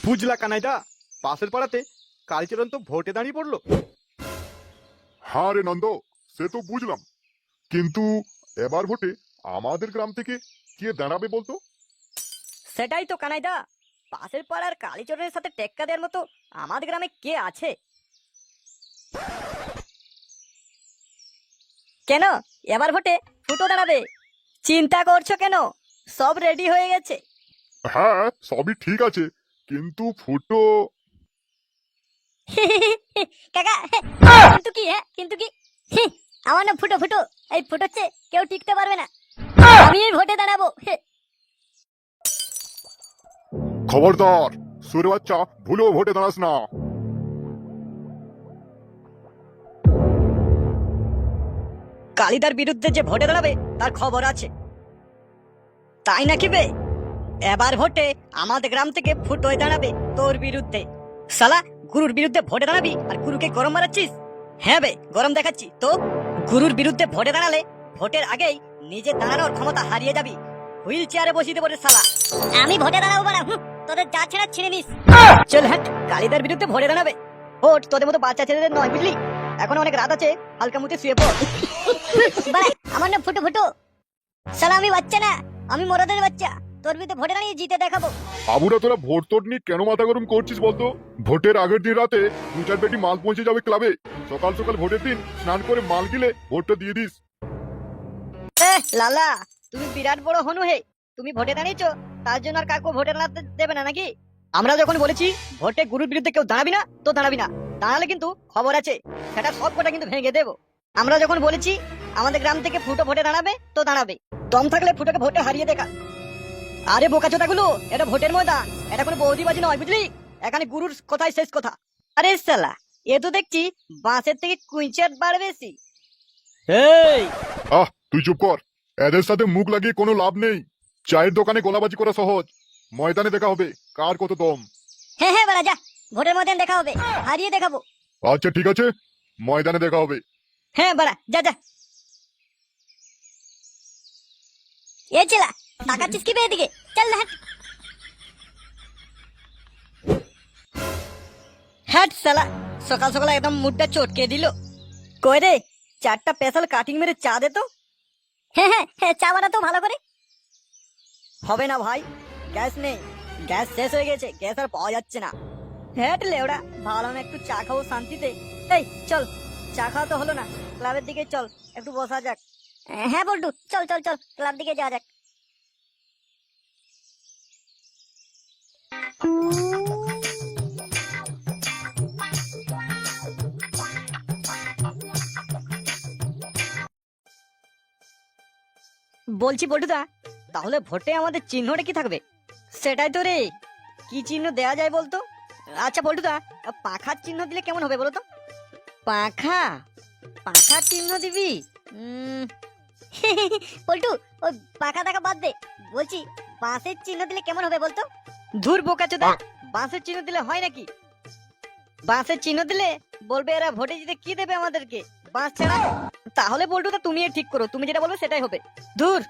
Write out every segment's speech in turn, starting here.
বুঝলা কানাইদা, পাশের পাড়াতে কালীচরণ তো ভোটে দাঁড়িয়ে পড়লো। হ্যাঁ রে নন্দ, সে তো বুঝলাম, কিন্তু এবার ভোটে আমাদের গ্রাম থেকে কে দাঁড়াবে বলতো? সেটাই তো কানাইদা, পাশের পাড়ার কালীচরণের সাথে টেক্কা দেওয়ার মতো আমাদের গ্রামে কে আছে? কেন এবার ভোটে ফুটো দাঁড়াবে? চিন্তা করছো কেন? সব রেডি হয়ে গেছে। হ্যাঁ, সবই ঠিক আছে, কিন্তু ফুটো। কাকা, কিন্তু কি? কিন্তু কি? আমার না ফুটো ফুটো, এই ফুটোচ্ছে কেউ টিকতে পারবে না। আমি এই ভোটে দাঁড়াবো। খবরদার, সুরে বাচ্চা, ভুলেও ভোটে দাঁড়াস না। কালিদার বিরুদ্ধে যে ভোটে দাঁড়াবে তার খবর আছে, তাই নাকি বে? এবার ভোটে আমাদের গ্রাম থেকে ফুটোয় দাঁড়াবে তোর বিরুদ্ধে। শালা, গুরুর বিরুদ্ধে ভোটে দাঁড়াবি আর গুরুকে গরম মারাচ্ছিস? হ্যাঁ বে, গরম দেখাচ্ছি তো। গুরুর বিরুদ্ধে ভোটে দাঁড়ালে ভোটের আগেই নিজে দাঁড়ানোর ক্ষমতা হারিয়ে যাবি, হুইল চেয়ারে বসিয়ে দেবো রে শালা। আমি ভোটে দাঁড়াবো না, তোদের যা ছেড়া ছিঁড়ে নিস। চল হাট, কালিদার বিরুদ্ধে ভোটে দাঁড়াবে। ভোট তোদের মতো বাচ্চা ছেলেদের নয়, বুঝলি? এখন অনেক রাত আছে, হালকা মুতে শুয়ে পড়। আমার না ফুটো ফুটো, শালা আমি বাচ্চা না, আমি মরাদের বাচ্চা। তোর বিরুদ্ধে ভোটে দাঁড়িয়ে জিতে দেখাবো। বাবুরা, তোরা ভোট তোর নিয়ে কেন মাথা গরম করছিস বলতো? ভোটের আগের দিন রাতে 2-4 পেটি মাল পৌঁছে যাবে ক্লাবে। সকাল সকাল ভোটের দিন স্নান করে মাল গিলে ভোটটা দিয়ে দিস। লালা, তুমি বিরাট বড় হনু হে। তুমি ভোটে দাঁড়িয়েছো, তার জন্য আর কাউকে ভোটে দাঁড়াতে দেবে না নাকি? আমরা যখন বলেছি ভোটে গুরুর বিরুদ্ধে কেউ দাঁড়াবি না, তো দাঁড়াবি না। দাঁড়ালে কিন্তু খবর আছে, সেটা সব কটা কিন্তু ভেঙে দেবো। আমরা যখন বলেছি আমাদের গ্রাম থেকে ফুটো ভোটে দাঁড়াবে, তো দাঁড়াবে। দম থাকলে ফুটোকে ভোটে হারিয়ে দেখা। আরে বোকাচোদাগুলো, এটা ভোটের ময়দান, এটা কোনো বৌদিবাজি নয়, বুঝলি? এখানে গুরুর কথাই শেষ কথা। আরে শালা, এ তো দেখছি বাঁশের থেকে কুইঞ্চার বার বেশি। এই, তুই চুপ কর। এদের সাথে মুখ লাগিয়ে কোনো লাভ নেই। চায়ের দোকানে গোলাবাজি করা সহজ, ময়দানে দেখা হবে কার কত দম। হ্যাঁ বাড়া, যা, ভোটের ময়দান দেখা হবে, হারিয়ে দেখাবো। আচ্ছা ঠিক আছে, ময়দানে দেখা হবে। হ্যাঁ বাড়া, যা যা। এ চেলা, তাকাচ্ছিস কি বে এদিকে? চল না, হাট। হ্যাট শালা, সকাল সকাল একদম মুডটা চটকে দিল। কই রে, 4টা স্পেশাল কাটিং মেরে চা দে তো। হ্যাঁ, চা বানাতো ভালো করে। হবে না ভাই, গ্যাস নেই, গ্যাস শেষ হয়ে গেছে, গ্যাস আর পাওয়া যাচ্ছে না। হ্যাট লেওড়া, ভালো না একটু চা খাবো শান্তিতে। এই চল, চা খাওয়া তো হলো না, ক্লাবের দিকে চল, একটু বসা যাক। হ্যাঁ বল্টু, চল চল চল, ক্লাব দিকে যাওয়া যাক। বলছি বল্টুদা, তাহলে ভোটে আমাদের চিহ্নটা কি থাকবে? সেটাই তো রে, কি চিহ্ন দেয়া যায় বলতো? আচ্ছা বল্টুদা, পাখার চিহ্ন দিলে কেমন হবে বলতো? পাখা, পাখার চিহ্ন দিবি? পল্টু, ওই পাখা দেখা বাদ দে, বলছি বাঁশের চিহ্ন দিলে কেমন হবে বলতো? ধুর বোকাচোদা, বাঁশের চিহ্ন দিলে হয় নাকি? বাঁশের চিহ্ন দিলে বলবে এরা ভোটে জিতে কি দেবে আমাদেরকে, বাঁশ ছাড়া। তাহলে বল্টুদা তুমি ঠিক করো, তুমি যেটা বলবে সেটাই হবে। ধুর,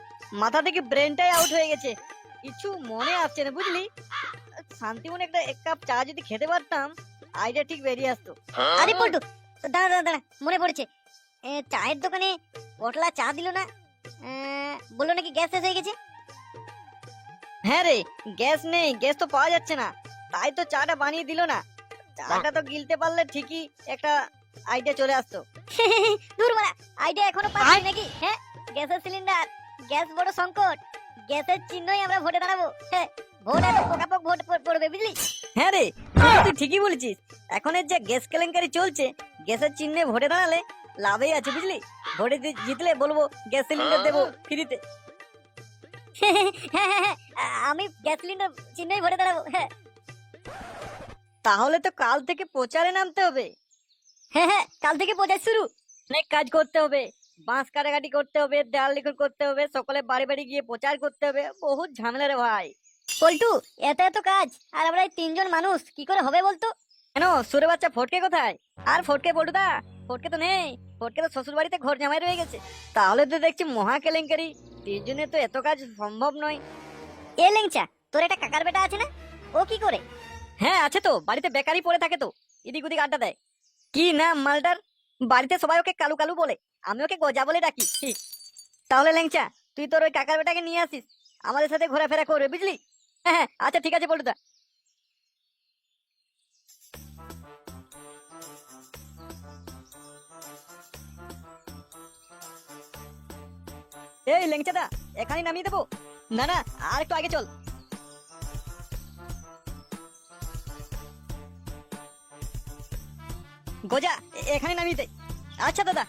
মাথা থেকে ব্রেনটাই আউট হয়ে গেছে, কিছু মনে আসছে না, বুঝলি? শান্তি মনে একটা 1 কাপ চা যদি খেতে পারতাম, আইডিয়া ঠিক বেরিয়ে আসতো। আরে পল্টু, দাঁড়া দাঁড়া দাঁড়া, মনে পড়েছে। চায়ের দোকানে পটলা চা দিল না, বললো নাকি গ্যাস শেষ হয়ে গেছে। হ্যাঁ রে, গ্যাস নেই, গ্যাস তো পাওয়া যাচ্ছে না, তাই তো চাটা বানিয়ে দিল না। চাটা তো গিলতে পারলে ঠিকই একটা আইডিয়া চলে আসতো। দূর মারা, আইডিয়া এখনো পাচ্ছি নাকি? হ্যাঁ, গ্যাসের সিলিন্ডার, গ্যাস বড় সংকট, গ্যাসের চিহ্নই আমরা ভোটে দাঁড়াবো। হ্যাঁ, ভোট এত পোকাপোক ভোট পড়বে, বুঝলি? হ্যাঁ রে, তুই ঠিকই বলেছিস। এখন এর যে গ্যাস কেলেঙ্কারি চলছে, গ্যাসের চিহ্নে ভোটে দাঁড়ালে লাভই আছে, বুঝলি? ভোটে জিতলে বলবো গ্যাস সিলিন্ডার দেবো ফ্রিতে। হ্যাঁ, আমি গ্যাস সিলিন্ডার চিহ্নই ভোটে দাঁড়াবো। হ্যাঁ, তাহলে তো কাল থেকে প্রচারে নামতে হবে। হ্যাঁ, কাল থেকে প্রচার শুরু। অনেক কাজ করতে হবে, বাঁশ কাটাকাটি করতে হবে, দেয়াল লিখন করতে হবে, সকলে বাড়ি বাড়ি গিয়ে প্রচার করতে হবে, বহুত ঝামেলা রে ভাই। পল্টু, এত কাজ, আর আমরা এই 3জন মানুষ কি করে হবে বলতো? কেন, সুরে বাচ্চা ফটকে কোথায়? আর ফটকে পল্টুদা, ফটকে তো নেই, ফটকে তো শ্বশুর বাড়িতে ঘর জামাই রয়ে গেছে। তাহলে তো দেখছি মহা কেলেঙ্কারি, 3জনে তো এত কাজ সম্ভব নয়। এ লেংচা, তোর একটা কাকার বেটা আছে না, ও কি করে? হ্যাঁ আছে তো, বাড়িতে বেকারই পড়ে থাকে তো, এদিক ওদিক আড্ডা দেয়। কি নাম মালটার? বাড়িতে সবাই ওকে কালু কালু বলে, আমি ওকে গজা বলে ডাকি। তাহলে ল্যাংচা, তুই তোর ওই কাকার বেটাকে নিয়ে আসিস, আমাদের সাথে ঘোরাফেরা করবে, বুঝলি? হ্যাঁ হ্যাঁ, আচ্ছা ঠিক আছে বলটুদা। এই ল্যাংচাদা, এখানে নামিয়ে দেবো? না না, আর একটু আগে চল। গোজা, এখানে নামিয়ে দে। আচ্ছা দাদা।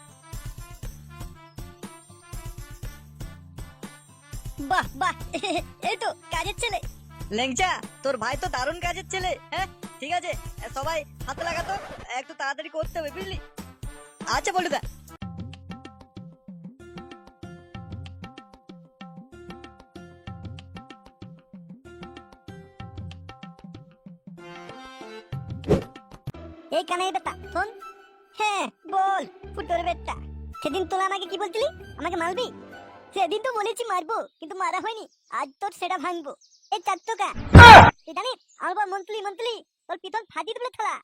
বাহ বাহ, এই তো কাজের ছেলে। ল্যাংচা, তোর ভাই তো দারুণ কাজের ছেলে। হ্যাঁ ঠিক আছে, সবাই হাতে লাগাতো, একটু তাড়াতাড়ি করতে হবে, বুঝলি? আচ্ছা বলটুদা। এই কানাই বেটা শোন। হ্যাঁ বল ফুটোর বেটা, সেদিন তোরা আমাকে কি বলছিলি? আমাকে মারবি? সেদিন তো বলেছি মারবো, কিন্তু মারা হয়নি। আজ তোর সেটা ভাঙবো। এই চার টাকা তুই জানিস আমার বাবা মন্ত্রী মন্ত্রী, তোর পিতল ফাটিয়ে দেবে থালা।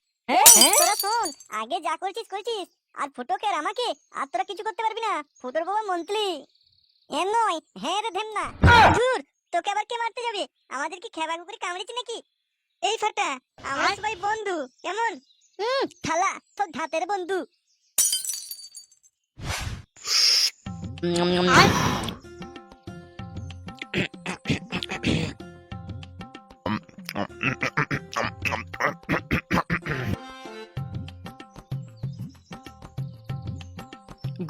তোরা শোন, আগে যা করছিস করছিস, আর ফুটোকে আর আমাকে আর তোরা কিছু করতে পারবি না। ফুটোর বাবা মন্ত্রী এ নয়, হ্যাঁ রে ধেম না। ধুর, তোকে আবার কে মারতে যাবে? আমাদের কি খেবা কুকুরি কামড়েছে নাকি? এই ফাটা, আমরা সবাই বন্ধু, কেমন? থালা তোর ধাতের বন্ধু।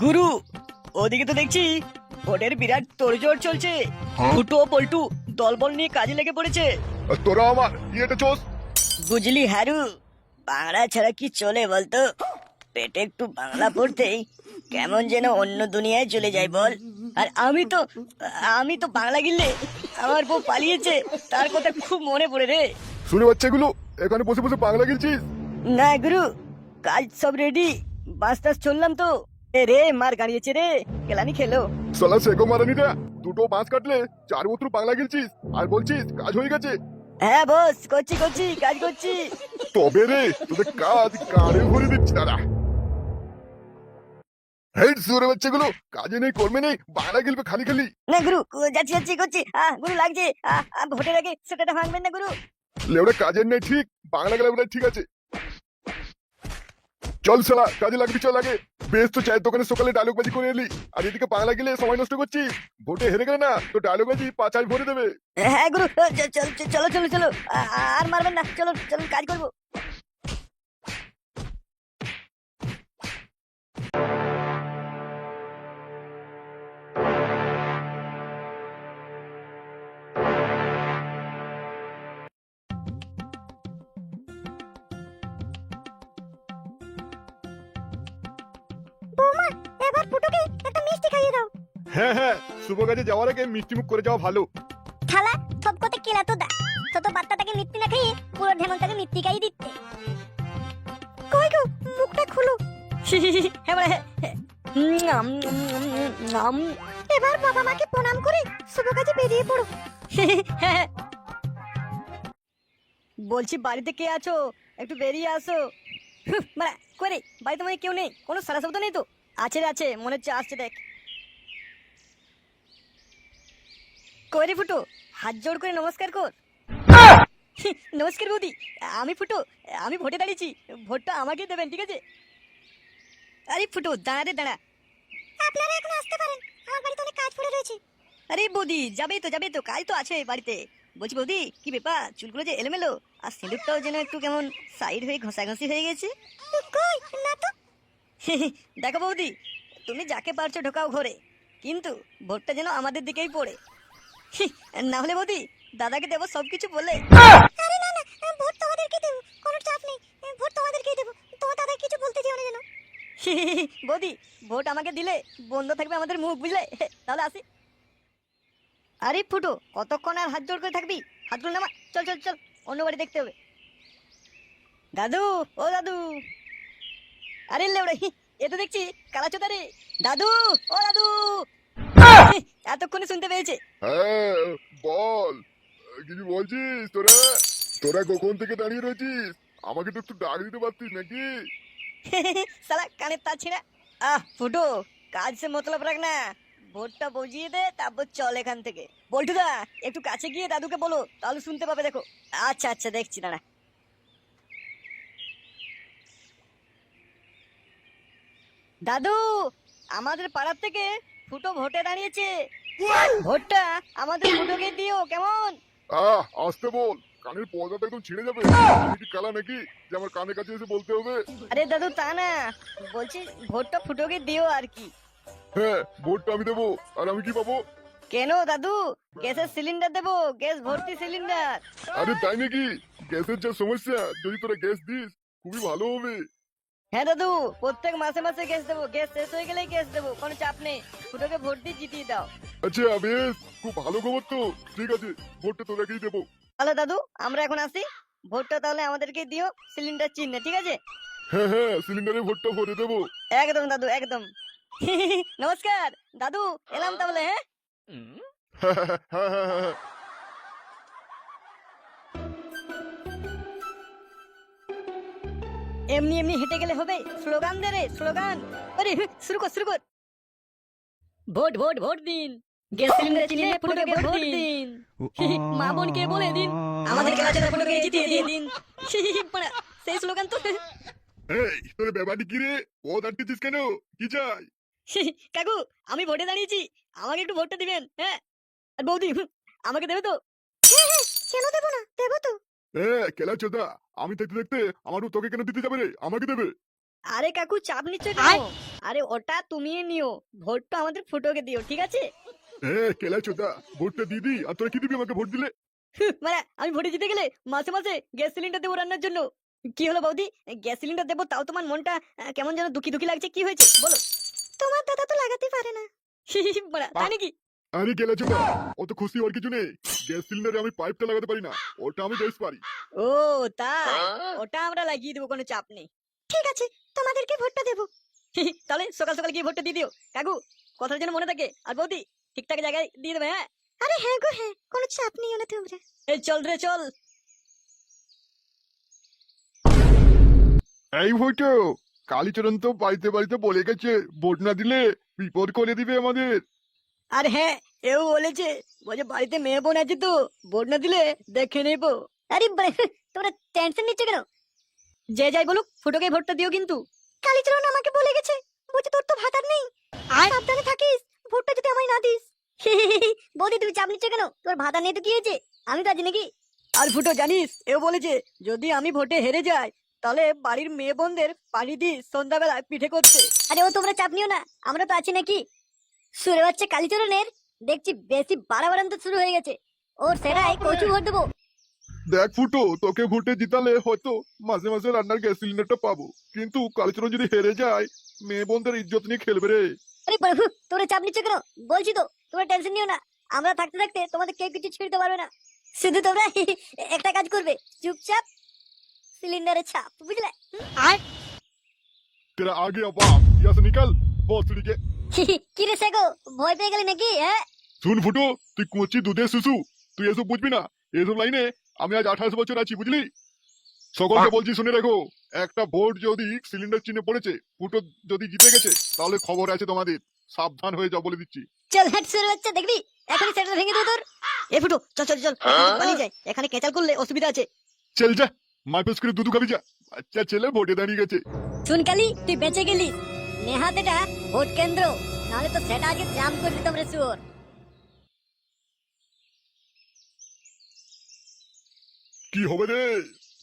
গুরু, ওদিকে তো দেখছি ভোটের বিরাট তোড়জোড় চলছে। ফুটো পল্টু দলবল নিয়ে কাজে লেগে পড়েছে। আর তোরা আমার ইয়েটা চোস। বুঝলি হারু, বাংলা ছাড়া কি চলে বলতো? পেটে একটু বাংলা পড়তেই কেমন যেন অন্য দুনিয়ায় চলে যায় বল। আর আমি তো বাংলা গিললে আমার বউ পালিয়েছে, তার কথা খুব মনে পড়ে রে। শুনে বাচ্চাগুলো এখানে বসে বসে বাংলা গেলছিস? না গুরু, কাজ সব রেডি, বাস টাস চললাম তো। এ রে মার গাড়িয়েছে রে, কেলানি খেলো। সালা সেগো মারানিটা, দুটো বাঁশ কাটলে 4 বছর বাংলা গেলছিস আর বলছিস কাজ হয়ে গেছে? হ্যাঁ বস, করছি কাজ করছি। তবে রে তোদের কাজ কারে ভরে দিচ্ছি দাদা। হেড সুরে বাচ্চাগুলো কাজে নেই কর্মে নেই, বাংলা গেলবে খালি খালি। না গুরু, যাচ্ছি করছি। গুরু লাগছে, ভোটের আগে সেটা ভাঙবেন না গুরু। লেওড়া কাজের নেই ঠিক, বাংলা গেলে বোধহয় ঠিক আছে। চল শালা কাজে লাগবি, চল আগে। বেশ তো চায়ের দোকানে সকালে ডায়লগ বাজি করে এলি, আর এদিকে বাংলা গেলে সময় নষ্ট করছিস। ভোটে হেরে গেলে না তো ডায়লগ বাজি পাঁচাই ভরে দেবে। হ্যাঁ গুরু, চলো, আর মারবেন না, চলো কাজ করবো। বৌমা, এবার ফুটোকে একটা মিষ্টি খাইয়ে দাও। হ্যাঁ হ্যাঁ, শুভ কাজে যাওয়ার আগে মিষ্টি মুখ করে যাওয়া ভালো। থালা সব কতে কেলা তো দা, ছোট বাচ্চাটাকে মিষ্টি না খাইয়ে পুরো ঢেমনটাকে মিষ্টি খাইয়ে দিচ্ছে। কই গো, মুখটা খুলো। এবার বাবা মাকে প্রণাম করে শুভ কাজে বেরিয়ে পড়ো। বলছি বাড়িতে কে আছো, একটু বেরিয়ে আসো। মানে করে বাড়িতে মনে কেউ নেই, কোনো সারা শব্দ নেই তো? আছে মনে হচ্ছে আসছে, দেখ। কই ফুটো, হাত জোড় করে নমস্কার কর। নমস্কার বৌদি, আমি ফুটো, আমি ভোটে দাঁড়িয়েছি, ভোটটা আমাকে দেবেন, ঠিক আছে? আরে ফুটো দাঁড়া। আপনারা এখন আসতে পারেন, আমার বাড়িতে অনেক কাজ পড়ে রয়েছে। আরে বৌদি যাবে তো কাজ তো আছে বাড়িতে। বলছি বৌদি, কি ব্যাপার, চুলগুলো যে এলোমেলো, আর সিঁদুরটাও যেন একটু কেমন সাইড হয়ে ঘষাঘষি হয়ে গেছে। কই না তো। দেখো বৌদি, তুমি যাকে পারছো ঢোকাও ঘরে, কিন্তু ভোটটা যেন আমাদের দিকেই পড়ে। না হলে বৌদি দাদাকে দেবো সবকিছু বলে। আরে না, ভোট তোমাদেরকে দেব, কোনো চাপ নেই। ভোট তোমাদেরকেই দেব, তোমার দাদা কিছু বলতে যেও না যেন। বৌদি, ভোট আমাকে দিলে বন্ধ থাকবে আমাদের মুখ, বুঝলে? তাহলে আসি। আরে ফুটো, কতক্ষণ আর হাত জোড় করে থাকবি? হাতগুলো নামা, চল অন্য বাড়ি দেখতে হবে। দাদু, ও দাদু। আরে লেউড়া, এ তো দেখছি কালাচোদা রে। দাদু, ও দাদু। এতক্ষণে শুনতে পেয়েছে। হ্যাঁ বল, কিছু বলছিস তোরা? তোরা কখন থেকে দাঁড়িয়ে রয়েছিস? আমাকে তো একটু ডাক দিতে পারতিস নাকি? সালা কানের তার ছিঁড়া। ফুটো, কাজ সে মতলব রাখ না, ভোটটা বজিয়ে দে তারপর চল এখান থেকে। বল্টুদা, একটু কাছে গিয়ে দাদুকে বলো, তাহলে শুনতে পাবে। দেখো। আচ্ছা আচ্ছা, দেখছি দাঁড়া। দাদু, আমাদের পাড়ার থেকে ফুটো ভোটে দাঁড়িয়েছে। ভোটটা আমাদের ফুটোকে দিও, কেমন? আসতে বল, কানের পর্দাটা একদম ছিঁড়ে যাবে। আমি কি কালা নাকি যে আমার কানের কাছে এসে বলতে হবে? আরে দাদু, তা না, বলছি ভোটটা ফুটোকে দিও আর কি। হ্যাঁ, ভোটটা আমি দেবো। আর আমি কি পাবো? কেন দাদু, গ্যাসের সিলিন্ডার দেবো, গ্যাস ভর্তি সিলিন্ডার। আরে তাই নাকি? গ্যাসের যা সমস্যা, যদি তোরা গ্যাস দিস খুবই ভালো হবে। হ্যাঁ দাদু, প্রত্যেক মাসে মাসে গ্যাস দেবো, গ্যাস শেষ হয়ে গেলেই গ্যাস দেবো, কোনো চাপ নেই। ফুটোকে ভোট দিয়ে জিতিয়ে দাও। আচ্ছা বেশ, খুব ভালো খবর তো। ঠিক আছে, ভোটটা তোরাকেই দেবো। তাহলে দাদু, আমরা এখন আসি। ভোটটা তাহলে আমাদেরকে দিও সিলিন্ডার চিহ্নে, ঠিক আছে? হ্যাঁ হ্যাঁ, সিলিন্ডারে ভোটটা ভরে দেবো। একদম দাদু, একদম। নমস্কার দাদু, এলাম তাহলে। হ্যাঁ, হ্যাঁ হ্যাঁ হ্যাঁ হ্যাঁ হ্যাঁ। এমনি এমনি হেঁটে গেলে হবে? স্লোগান দে রে, স্লোগান। আরে শুরু কর, শুরু কর। ভোট ভোট ভোট দিন, গ্যাস সিলিন্ডার চিহ্নে ফুটোকে ভোট দিন। মা বোনকে বলে দিন, আমাদের কাছে ফুটোকে জিতিয়ে দিন। বাড়া, সেই স্লোগান তো। এই, তোর ব্যাপারটি কি রে? ও দাঁড়িয়েছিস কেন? কি চাই? কাকু, আমি ভোটে দাঁড়িয়েছি, আমাকে একটু ভোটটা দিবেন। হ্যাঁ, আর বৌদি, আমাকে দেবে তো? কেন দেবো না, দেবো তো। কেলা চোদা, আমি দেখতে দেখতে আমারও তোকে কেন দিতে যাবে রে? আমাকে দেবে। আরে কাকু, চাপ নিচ্ছ কেন? আরে ওটা তুমি নিও, ভোটটা আমাদের ফুটোকে দিও, ঠিক আছে? কেলা চোদা, ভোটটা দিয়ে দি। আর তোরা কি দিবি আমাকে ভোট দিলে? মানে আমি ভোটে জিতে গেলে মাসে মাসে গ্যাস সিলিন্ডার দেবো রান্নার জন্য। কি হলো বৌদি, গ্যাস সিলিন্ডার দেবো, তাও তোমার মনটা কেমন যেন দুঃখী দুঃখী লাগছে, কি হয়েছে বলো? তোমার দাদা তো লাগাতে পারে না। বাড়া, তাই নাকি? আরে কেলা চোদা, অত খুশি হওয়ার কিছু নেই। গ্যাস সিলিন্ডারে আমি পাইপটা লাগাতে পারি না, ওটা আমি বেশ পারি। ও তাই, ওটা আমরা লাগিয়ে দেবো, কোনো চাপ নেই। ঠিক আছে, তোমাদেরকে ভোটটা দেবো। তাহলে সকাল সকাল গিয়ে ভোটটা দিয়ে দিও কাকু, কথার যেন মনে থাকে। আর বৌদি, ঠিকঠাক জায়গায় দিয়ে দেবে। হ্যাঁ, আরে হ্যাঁ গো হ্যাঁ, কোনো চাপ নিও না তোমরা। এই চল রে চল। এই ভোটো, কালীচরণ তো বাড়িতে বাড়িতে বলে গেছে ভোট না দিলে বিপদ করে দিবে আমাদের। আর হ্যাঁ, এও বলেছে, বলছে বাড়িতে মেয়ে বোন আছে তো, ভোট না দিলে দেখে নেবো। আরে তোমরা টেনশন নিচ্ছ কেন? যে যাই বলুক, ফুটোকে ভোটটা দিও কিন্তু। কালীচরণ আমাকে বলে গেছে, বলছে তোর তো ভাতার নেই, সাবধানে থাকিস, ভোটটা যদি আমায় না দিস। বৌদি, তুমি চাপ নিচ্ছ কেন? তোর ভাতা নেই তো কি হয়েছে, আমি তো আছি নাকি? আর ফুটো জানিস, এও বলেছে যদি আমি ভোটে হেরে যাই, তাহলে বাড়ির মেয়ে বোনদের পানি দিই সন্ধ্যাবেলায় পিঠে করতে। আরে ও তোমরা চাপ নিও না, আমরা তো আছি নাকি? সুরে বাচ্চা কালীচরণের দেখছি বেশি বাড়াবাড়ান্ত শুরু হয়ে গেছে, ওর সেটাই কচু ভোট দেবো। দেখ ফুটো, তোকে ভোটে জিতালে হয়তো মাঝে মাঝে রান্নার গ্যাস সিলিন্ডারটা পাবো, কিন্তু কালীচরণ যদি হেরে যায় মেয়ে বোনদের ইজ্জত নিয়ে খেলবে রে। আরে প্রভু, তোমরা চাপ নিচ্ছ কেন? বলছি তো, তোমরা টেনশন নিও না, আমরা থাকতে থাকতে তোমাদের কেউ কিছু ছিঁড়তে পারবে না। শুধু তোমরা একটা কাজ করবে, চুপচাপ সিলিন্ডারে ছাপ, বুঝলে? আর তেরা আগে বাপ, ইয়াস নিকাল বসড়ি কে। কি রে সেগো, ভয় পেয়ে গেলি নাকি? হ্যাঁ, শুন ফুটো, তুই কচি দুধের শিশু, তুই এসব বুঝবি না। এসব লাইনে আমি আজ 28 বছর আছি, বুঝলি? সকলকে বলছি শুনে রাখো, একটা ভোট যদি সিলিন্ডার চিহ্নে পড়েছে, ফুটো যদি জিতে গেছে, তাহলে খবর আছে তোমাদের। সাবধান হয়ে যাও বলে দিচ্ছি। চল হাট শুরু হচ্ছে, দেখবি এখনই সেটা ভেঙে দেবো তোর। এ ফুটো, চল চল চল, পালিয়ে যাই, এখানে কেচাল করলে অসুবিধা আছে। চল যা, মাইপেস করে দুধু খাবি যা। আচ্ছা ছেলে ভোটে দাঁড়িয়ে গেছে। শুন কালি, তুই বেঁচে গেলি, নেহাত এটা ভোট কেন্দ্র, নাহলে তো সেটা আগে জাম করে দিতাম রে শুয়োর। কি হবে রে?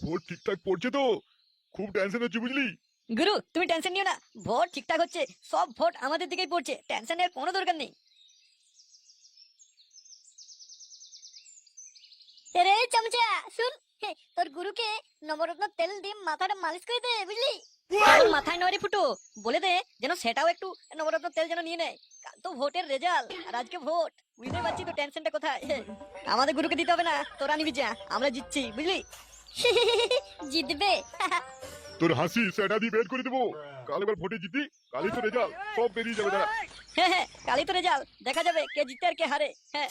ভোট ঠিকঠাক পড়ছে তো? খুব টেনশন হচ্ছে, বুঝলি? গুরু, তুমি টেনশন নিও না, ভোট ঠিকঠাক হচ্ছে, সব ভোট আমাদের দিকেই পড়ছে, টেনশনের কোনো দরকার নেই। রে চামচা, শুন, তোর গুরুকে নবরত্ন তেল দিয়ে মাথাটা মালিশ করে দে, বুঝলি? তোর মাথায় নয় রে ফুটো, বলে দে যেন সেটাও একটু নবরত্ন তেল যেন নিয়ে নেয়। কাল তো ভোটের রেজাল্ট, আর আজকে ভোট, বুঝতে পারছি তো টেনশনটা কোথায়। আমাদের গুরুকে দিতে হবে না, তোরা নিবি যা, আমরা জিতছি, বুঝলি? জিতবে? তোর হাসি সেটা দিয়ে বের করে দেবো। কাল এবার ভোটে জিতি, কালই তো রেজাল্ট, সব বেরিয়ে যাবে। দাঁড়া, হ্যাঁ, কালই তো রেজাল্ট, দেখা যাবে কে জিতে আর কে হারে। হ্যাঁ।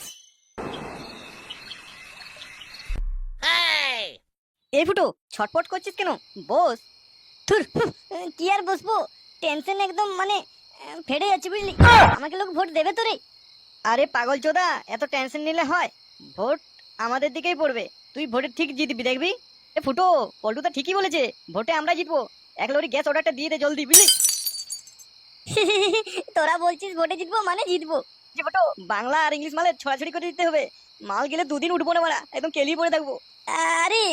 এই ফুটো ছটপট করছিস কেন? বস। ধুর, কি আর বসবো, টেনশন একদম মানে ফেটে যাচ্ছে বুঝলি। আমাকে লোক ভোট দেবে তো রে? আরে পাগল চোদা, এত টেনশন নিলে হয়? ভোট আমাদের দিকেই পড়বে, তুই ভোটে ঠিক জিতবি দেখবি। এ ফুটো, পল্টু তো ঠিকই বলেছে, ভোটে আমরা জিতবো। এক লরি গ্যাস অর্ডারটা দিয়ে দে জলদি বুঝলি। তোরা বলছিস ভোটে জিতবো মানে জিতবো? যে ফুটো, বাংলা আর ইংলিশ মালে ছড়াছড়ি করে দিতে হবে। মাল গেলে 2 দিন উঠবো না মারা, একদম কেলিয়ে পড়ে থাকবো। আরে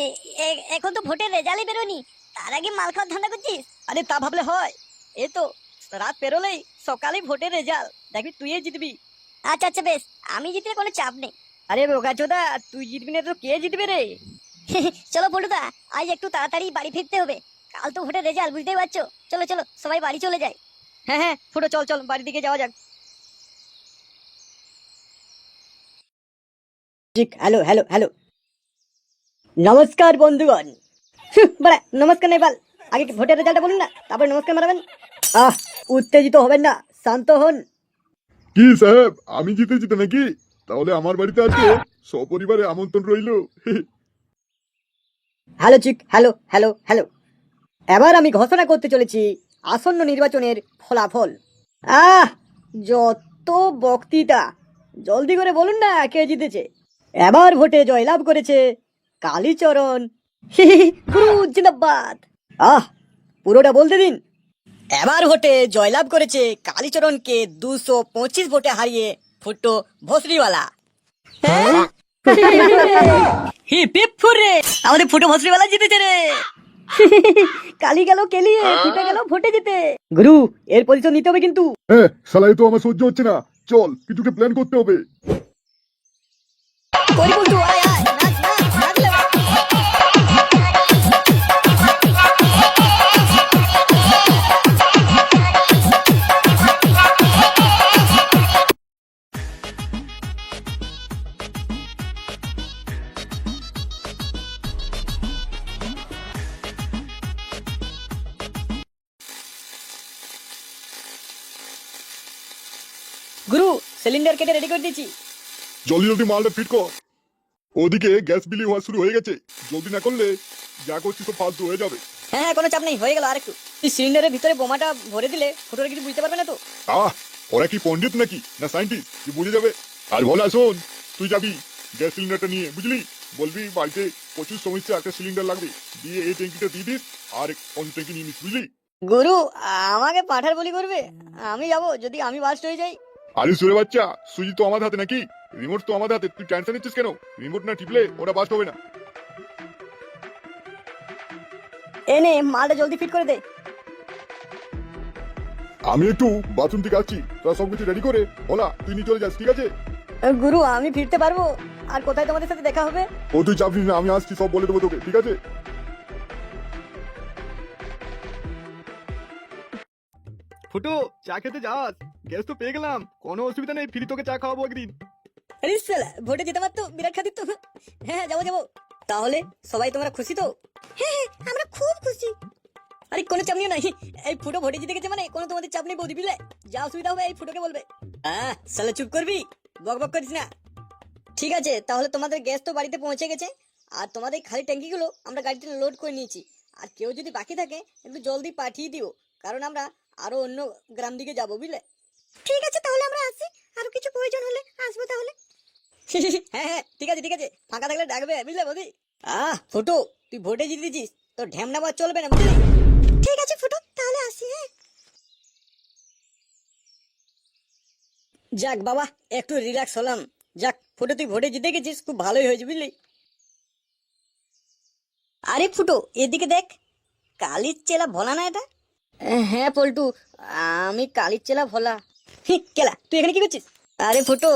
এখন তো ভোটের রেজাল্টই বেরোনি, তার আগে মাল খাওয়ার ধান্দা করছিস? আরে তা ভাবলে হয়? এই তো রাত পেরোলেই সকালেই ভোটের রেজাল্ট, দেখবি তুইই জিতবি। আচ্ছা আচ্ছা বেশ, আমি জিতলে কোনো চাপ নেই। আরে বোকা চোদা, তুই জিতবি না তো কে জিতবে রে? চলো পল্টুদা, আজ একটু তাড়াতাড়ি বাড়ি ফিরতে হবে, কাল তো ভোটের রেজাল্ট বুঝতেই পারছো। চলো চলো সবাই বাড়ি চলে যায়। হ্যাঁ হ্যাঁ ফুটো, চল চল বাড়ির দিকে যাওয়া যাক। হ্যালো হ্যালো হ্যালো, নমস্কার বন্ধুগণ। বড়া নমস্কার নেই বাল, আগে ভোটের রেজাল্টটা বলুন না, তারপরে নমস্কার মারাবেন। উত্তেজিত হবেন না, শান্ত হন। কি সাহেব, আমি জিতেছি তো নাকি? তাহলে আমার বাড়িতে আজকে সপরিবারে আমন্ত্রণ রইলো। হ্যালো চিক, হ্যালো হ্যালো হ্যালো। এবার আমি ঘোষণা করতে চলেছি আসন্ন নির্বাচনের ফলাফল। যত বক্তৃতা, জলদি করে বলুন না কে জিতেছে। এবার ভোটে জয়লাভ করেছে কালীচরণ। জিন্দাবাদ। পুরোটা বলতে দিন। এবার ভোটে জয়লাভ করেছে কালীচরণকে 225 ভোটে হারিয়ে ফুটো ভস্রিওয়ালা। আমাদের ফুটো ভস্রিওয়ালা জিতেছে রে। কালি গেল কেলিয়ে, ফুটে গেল ভোটে জিতে। গুরু, এর পজিশন নিতে হবে কিন্তু। হ্যাঁ শালা, এ তো আমার সহ্য হচ্ছে না। চল কিছুকে প্ল্যান করতে হবে। কই বলতু, আয় আয়, নাচ নাচ নাচ লে। গুরু, সিলিন্ডার কেটে রেডি করে দিয়েছি। জলদি জলদি মালটা ফিট কর। ওদিকে গ্যাস বিলি হওয়া শুরু হয়ে গেছে, জলদি না করলে যা করছিস তো ফালতু হয়ে যাবে। হ্যাঁ হ্যাঁ, কোনো চাপ নেই, হয়ে গেল আরেকটু। তুই সিলিন্ডারের ভিতরে বোমাটা ভরে দিলে ফুটোরে কিছু বুঝতে পারবে না তো। ওরা কি পণ্ডিত নাকি না সাইন্টিস্ট, কি বুঝে যাবে? আর বলা শোন, তুই যাবি গ্যাস সিলিন্ডারটা নিয়ে বুঝলি, বলবি বাড়িতে প্রচুর সমস্যা, একটা সিলিন্ডার লাগবে, দিয়ে এই ট্যাঙ্কিটা দিয়ে দিস আর অন্য ট্যাঙ্কি নিয়ে নিস বুঝলি। গুরু, আমাকে পাঠার বলি করবে? আমি যাবো যদি আমি বাস্ট হয়ে যাই। আরে সুরে বাচ্চা, সুইচ তো আমাদের হাতে নাকি, রিমোট তো আমাদের হাতে, তুই টেনশন নিচ্ছিস কেন? রিমোট না টিপলে ওটা বাস্ট হবে না। এনে মালটা জলদি ফিট করে দে। আমি একটু বাথরুম থেকে আসছি, তোরা সবকিছু রেডি করে বলা তুই নিয়ে চলে যাস, ঠিক আছে? গুরু, আমি ফিরতে পারবো? আর কোথায় তোমাদের সাথে দেখা হবে? ও তুই চাপ নিস না, আমি আসছি, সব বলে দেবো তোকে, ঠিক আছে? ফুটো, চা খেতে যাস? গ্যাস তো পেয়ে গেলাম, কোনো অসুবিধা নেই, ফ্রি তোকে চা খাওয়াবো একদিন। আরে শালা, ভোটে যেতে পারতো, বিরাট খাতির তো। হ্যাঁ যাবো যাবো। তাহলে সবাই তোমরা খুশি তো? হ্যাঁ আমরা খুব খুশি। আরে কোনো চাপ নিও না, এই ফুটো ভোটে জিতে গেছে মানে কোনো তোমাদের চাপ নেই বৌদি, বুঝলে? যা অসুবিধা হবে এই ফুটোকে বলবে। শালা চুপ করবি, বক বক করিস না। ঠিক আছে, তাহলে তোমাদের গ্যাস তো বাড়িতে পৌঁছে গেছে, আর তোমাদের খালি ট্যাঙ্কিগুলো আমরা গাড়িতে লোড করে নিয়েছি। আর কেউ যদি বাকি থাকে একটু জলদি পাঠিয়ে দিও, কারণ আমরা আরো অন্য গ্রাম দিকে যাবো, বুঝলে? ঠিক আছে তাহলে আমরা আসি, আর কিছু প্রয়োজন হলে আসবো তাহলে। হ্যাঁ হ্যাঁ ঠিক আছে ঠিক আছে, ফাঁকা থাকলে ডাকবে, বুঝলে বৌদি? ফুটো, তুই ভোটে জিতেছিস, তোর ঢ্যামনা বাজ চলবে না, বুঝলি? ঠিক আছে ফুটো, তাহলে আসি। হ্যাঁ যাক বাবা, একটু রিল্যাক্স হলাম। যাক ফুটো, তুই ভোটে জিতে গেছিস, খুব ভালোই হয়েছে বুঝলি। আরে ফুটো, এদিকে দেখ, কালির চেলা ভোলা না এটা? হ্যাঁ পল্টু, আমি কালির চেলা ভোলা। কেলা, তুই এখানে কি করছিস? আরে ফুটো,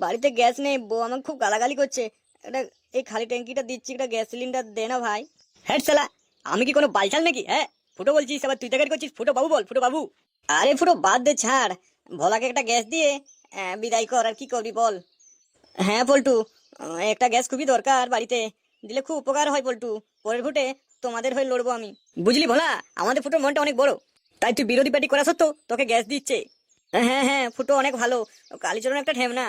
বাড়িতে গ্যাস নেই, বউ আমাকে খুব গালাগালি করছে। একটা এই খালি ট্যাঙ্কিটা দিচ্ছি, একটা গ্যাস সিলিন্ডার দে না ভাই। হ্যাঁ শালা, আমি কি কোনো বালছাল নাকি? হ্যাঁ ফুটো বলছিস, আবার তুই তাকারি করছিস। ফুটো বাবু বল, ফুটো বাবু। আরে ফুটো বাদ দে, ছাড়। ভোলাকে একটা গ্যাস দিয়ে বিদায় কর, আর কি করবি বল। হ্যাঁ পল্টু, একটা গ্যাস খুবই দরকার, বাড়িতে দিলে খুব উপকার হয় পল্টু। পরের ভোটে তোমাদের হয়ে লড়বো আমি, বুঝলি ভোলা? আমাদের ফুটোর মনটা অনেক বড়, তাই তুই বিরোধী পার্টি করা সত্ত্বেও তোকে গ্যাস দিচ্ছে। হ্যাঁ হ্যাঁ ফুটো অনেক ভালো, কালীচরণ একটা ঠেমনা।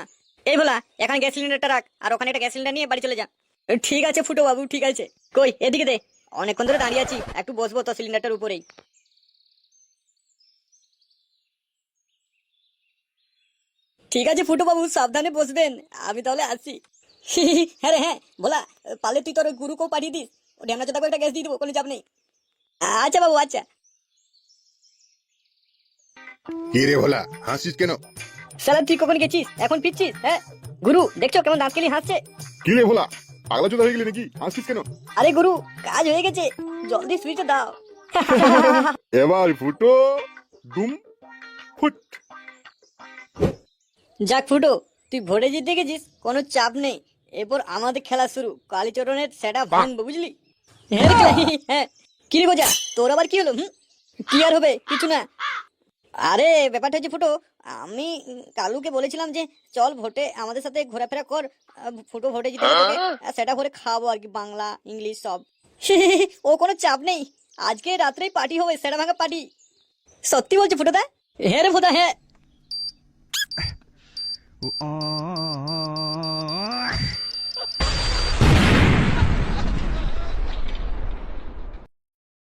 এই ভোলা, এখানে গ্যাস সিলিন্ডারটা রাখ, আর ওখানে একটা গ্যাস সিলিন্ডার নিয়ে বাড়ি চলে যা। ঠিক আছে ফুটো বাবু, ঠিক আছে। কই এদিকে দে, অনেকক্ষণ ধরে দাঁড়িয়ে আছি, একটু বসবো তো সিলিন্ডারটার উপরেই। ঠিক আছে ফুটো বাবু, সাবধানে বসবেন, আমি তাহলে আসি। হ্যাঁ রে হ্যাঁ, বলা পারলে তুই তোর গুরুকেও পাঠিয়ে দিস, ও ঢ্যামনা চোদা করে একটা গ্যাস দিয়ে দেবো, কোনো চাপ নেই। আচ্ছা বাবু আচ্ছা। কি রে ভোলা, হাসিস কেন? সালা তুই কখন গেছিস, এখন ফিরছিস? হ্যাঁ গুরু, দেখছো কেমন দাঁত কেলি হাসছে? কি রে ভোলা, পাগলা চোদা হয়ে গেলি নাকি? হাসিস কেন? আরে গুরু, কাজ হয়ে গেছে, জলদি সুইচটা দাও। এবার ফুটো ডুম ফুট। যাক ফুটো, তুই ভোটে জিতে গেছিস, কোনো চাপ নেই। এরপর আমাদের খেলা শুরু, কালীচরণের সেটা ভাঙবো, বুঝলি? হ্যাঁ রে কালী, হ্যাঁ। কি রে গোজা, তোর আবার কি হলো? কি আর হবে, কিছু না। আরে ব্যাপারটা হচ্ছে ফুটো, আমি কালুকে বলেছিলাম যে চল ভোটে আমাদের সাথে ঘোরাফেরা কর, ফুটো ভোটে জিতে তোকে সেটা করে খাওয়াবো আর কি, বাংলা ইংলিশ সব। ও কোনো চাপ নেই, আজকে রাত্রেই পার্টি হবে, সেটা ভাঙা পার্টি। সত্যি বলছি ফুটোদা? হ্যাঁ রে ফুটা, হ্যাঁ।